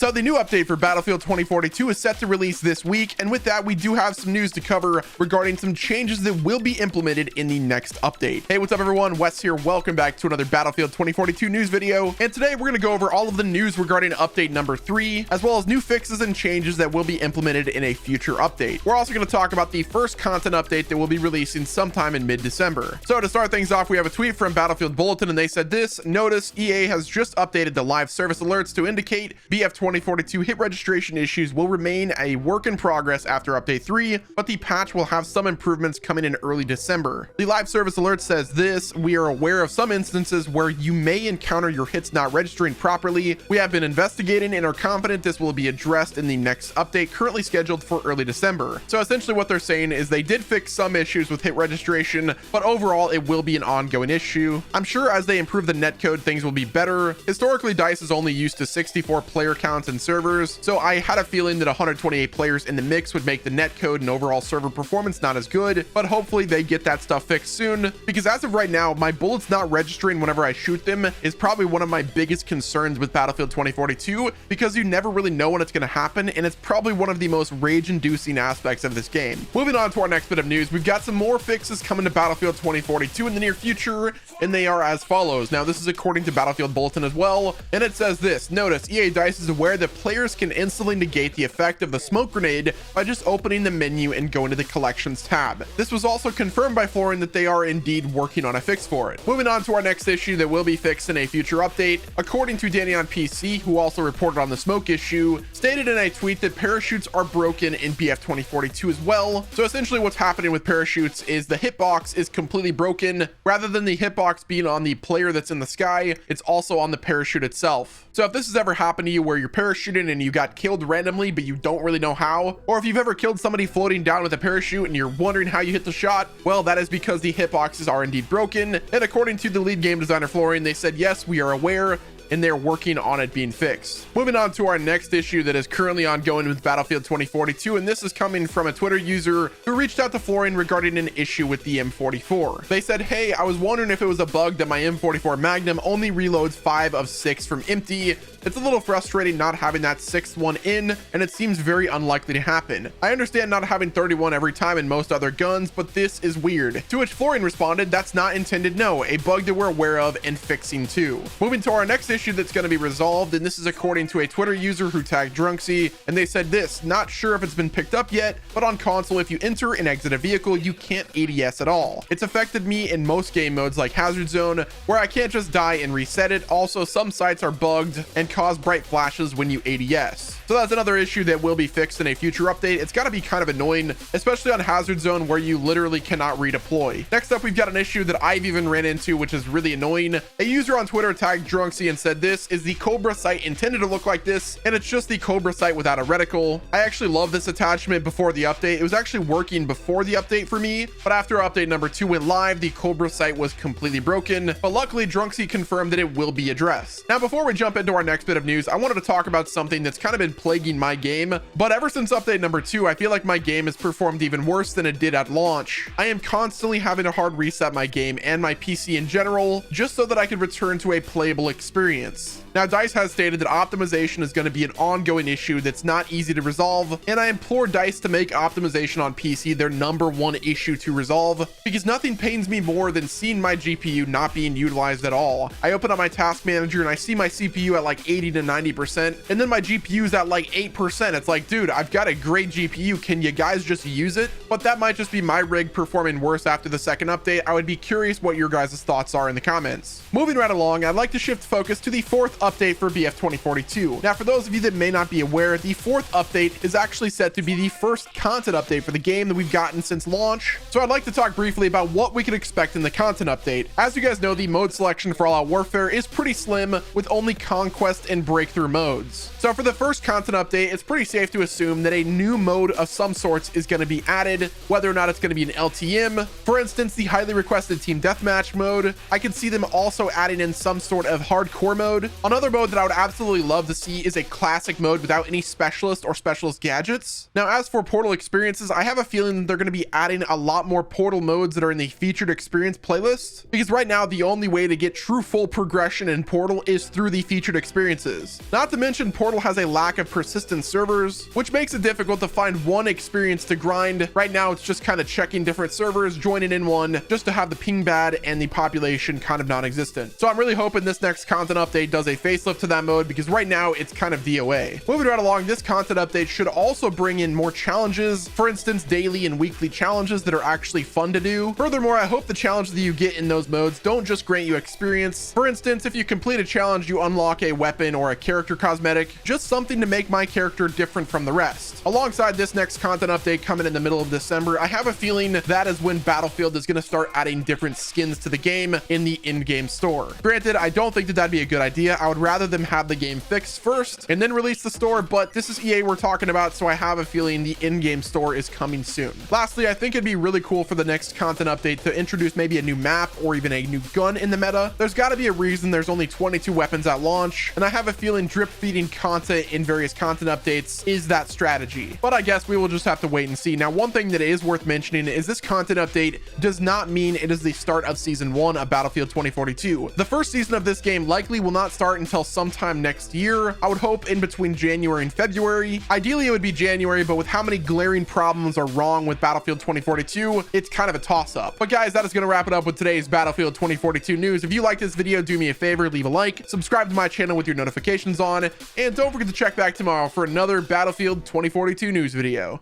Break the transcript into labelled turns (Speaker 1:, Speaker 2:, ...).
Speaker 1: So the new update for Battlefield 2042 is set to release this week, and with that we do have some news to cover regarding some changes that will be implemented in the next update. Hey, what's up everyone? Wes here. Welcome back to another Battlefield 2042 news video, and today we're going to go over all of the news regarding update number 3, as well as new fixes and changes that will be implemented in a future update. We're also going to talk about the first content update that will be releasing sometime in mid-December. So to start things off, we have a tweet from Battlefield Bulletin, and they said this: notice EA has just updated the live service alerts to indicate BF 2042 hit registration issues will remain a work in progress after update 3, but the patch will have some improvements coming in early December. The live service alert says this: we are aware of some instances where you may encounter your hits not registering properly. We have been investigating and are confident this will be addressed in the next update, currently scheduled for early December. So essentially what they're saying is they did fix some issues with hit registration, but overall it will be an ongoing issue. I'm sure as they improve the netcode, things will be better. Historically, DICE is only used to 64 player counts in servers, so I had a feeling that 128 players in the mix would make the netcode and overall server performance not as good, but hopefully they get that stuff fixed soon, because as of right now, my bullets not registering whenever I shoot them is probably one of my biggest concerns with Battlefield 2042, because you never really know when it's going to happen, and it's probably one of the most rage-inducing aspects of this game. Moving on to our next bit of news, we've got some more fixes coming to Battlefield 2042 in the near future, and they are as follows. Now, this is according to Battlefield Bulletin as well, and it says this: notice EA DICE is aware that players can instantly negate the effect of the smoke grenade by just opening the menu and going to the collections tab. This was also confirmed by Florin that they are indeed working on a fix for it. Moving on to our next issue that will be fixed in a future update, according to Danny on PC, who also reported on the smoke issue, stated in a tweet that parachutes are broken in BF 2042 as well. So essentially what's happening with parachutes is the hitbox is completely broken. Rather than the hitbox being on the player that's in the sky, it's also on the parachute itself. So if this has ever happened to you where you're parachuting and you got killed randomly but you don't really know how, or if you've ever killed somebody floating down with a parachute and you're wondering how you hit the shot, well, that is because the hitboxes are indeed broken. And according to the lead game designer Florin, they said yes, we are aware, and they're working on it being fixed. Moving on to our next issue that is currently ongoing with Battlefield 2042, and this is coming from a Twitter user who reached out to Florin regarding an issue with the M44. They said, hey, I was wondering if it was a bug that my M44 Magnum only reloads 5 of 6 from empty. It's a little frustrating not having that 6th one in, and it seems very unlikely to happen. I understand not having 31 every time in most other guns, but this is weird. To which Florin responded, that's not intended, no, a bug that we're aware of and fixing too. Moving to our next issue that's going to be resolved, and this is according to a Twitter user who tagged Drunksy, and they said this: not sure if it's been picked up yet, but on console, if you enter and exit a vehicle, you can't ADS at all. It's affected me in most game modes like Hazard Zone, where I can't just die and reset it. Also, some sites are bugged and cause bright flashes when you ADS. So that's another issue that will be fixed in a future update. It's got to be kind of annoying, especially on Hazard Zone where you literally cannot redeploy. Next up, we've got an issue that I've even ran into, which is really annoying. A user on Twitter tagged Drunksy and said, this is the Cobra Site intended to look like this, and it's just the Cobra Site without a reticle. I actually love this attachment before the update. It was actually working before the update for me, but after update number 2 went live, the Cobra Site was completely broken, but luckily Drunksy confirmed that it will be addressed. Now, before we jump into our next bit of news, I wanted to talk about something that's kind of been plaguing my game, but ever since update number 2, I feel like my game has performed even worse than it did at launch. I am constantly having to hard reset my game and my PC in general, just so that I can return to a playable experience. Now, DICE has stated that optimization is going to be an ongoing issue that's not easy to resolve, and I implore DICE to make optimization on PC their #1 issue to resolve, because nothing pains me more than seeing my GPU not being utilized at all. I open up my task manager and I see my CPU at like 80 to 90%, and then my GPU is at like 8%. It's like, dude, I've got a great GPU. Can you guys just use it? But that might just be my rig performing worse after the second update. I would be curious what your guys' thoughts are in the comments. Moving right along, I'd like to shift focus to the 4th update for BF 2042. Now, for those of you that may not be aware, the 4th update is actually set to be the first content update for the game that we've gotten since launch. So I'd like to talk briefly about what we can expect in the content update. As you guys know, the mode selection for All Out Warfare is pretty slim, with only Conquest and Breakthrough modes. So for the first content update, it's pretty safe to assume that a new mode of some sorts is going to be added, whether or not it's going to be an LTM. For instance, the highly requested Team Deathmatch mode. I could see them also adding in some sort of hardcore store mode. Another mode that I would absolutely love to see is a classic mode without any specialist or specialist gadgets. Now, as for Portal experiences, I have a feeling they're going to be adding a lot more Portal modes that are in the featured experience playlist, because right now the only way to get true full progression in Portal is through the featured experiences. Not to mention, Portal has a lack of persistent servers, which makes it difficult to find one experience to grind. Right now, it's just kind of checking different servers, joining in one just to have the ping bad and the population kind of non-existent. So I'm really hoping this next content update does a facelift to that mode, because right now it's kind of DOA. Moving right along, this content update should also bring in more challenges, for instance, daily and weekly challenges that are actually fun to do. Furthermore, I hope the challenges that you get in those modes don't just grant you experience. For instance, if you complete a challenge, you unlock a weapon or a character cosmetic, just something to make my character different from the rest. Alongside this next content update coming in the middle of December, I have a feeling that is when Battlefield is going to start adding different skins to the game in the in-game store. Granted, I don't think that that'd be a good idea. I would rather them have the game fixed first and then release the store, but this is EA we're talking about, so I have a feeling the in-game store is coming soon. Lastly, I think it'd be really cool for the next content update to introduce maybe a new map or even a new gun in the meta. There's got to be a reason there's only 22 weapons at launch, and I have a feeling drip feeding content in various content updates is that strategy. But I guess we will just have to wait and see. Now, one thing that is worth mentioning is this content update does not mean it is the start of season 1 of Battlefield 2042. The first season of this game likely will not start until sometime next year. I would hope in between January and February. Ideally, it would be January, but with how many glaring problems are wrong with Battlefield 2042, it's kind of a toss-up. But guys, that is going to wrap it up with today's Battlefield 2042 news. If you like this video, do me a favor, leave a like, subscribe to my channel with your notifications on, and don't forget to check back tomorrow for another Battlefield 2042 news video.